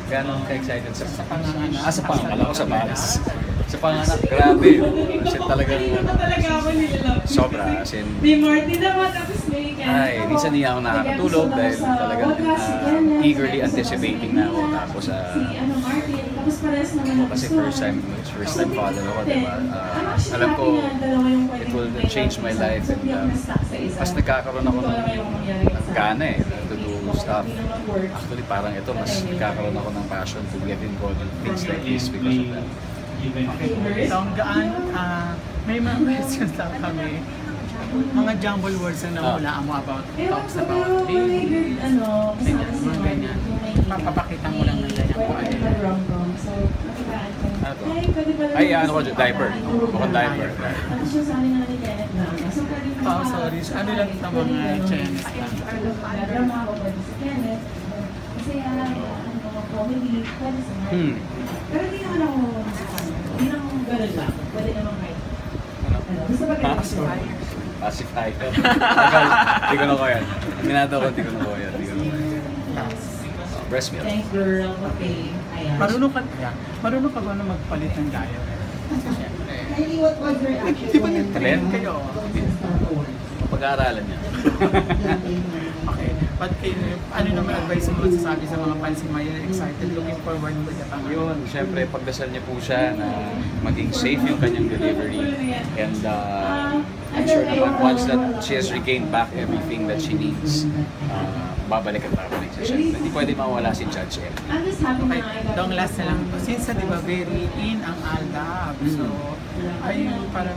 Gano'n ka-excited sa panganganak? Sa pangalan ko sa Paris. Sa panganak, grabe. Kasi talagang sobra. As in, ay, minsan hindi ako nakakatulog dahil talagang eagerly anticipating na ako. Tapos, kasi first time father ako, diba? Alam ko, it will change my life. And mas nagkakaroon ako ng gana to do stuff. Actually, parang ito, mas nagkakaroon ako ng passion to get involved in things like this because of that. Okay. So, may mga questions lang kami. Mga jumble words na namulaan mo about talks about baby, mga ganyan. Papapakita mo lang ng ganyan po. Ay, ano ko dyan? Diaper. Mukhang diaper. Oh, sorry. Ano lang ito mga chance? Pero hindi naman ako, hindi naman ganun lang. Pwede naman kahit. Gusto ba ganun? Pacifier. Hindi ko na ko yan. Minado ko, hindi ko na ko yan. Breast milk. Thanks girl. Okay. Ayan. Marunong ka ba na magpalit ng diet? Kylie, what was your Di ba nag-train kayo? Pag-aaralan niya. Okay. But ano naman advice mo sasabi sa mga fans ni Maya excited, looking forward to the pangalan? Yun, syempre pagdasal niya po siya na maging safe yung kanyang delivery. And I'm sure naman once that she has regained back everything that she needs, babalik at babalik siya. Syempre, hindi pwede mawala si Judge M. Okay, dong last na lang. Since di ba very in ang Aldab, so ay parang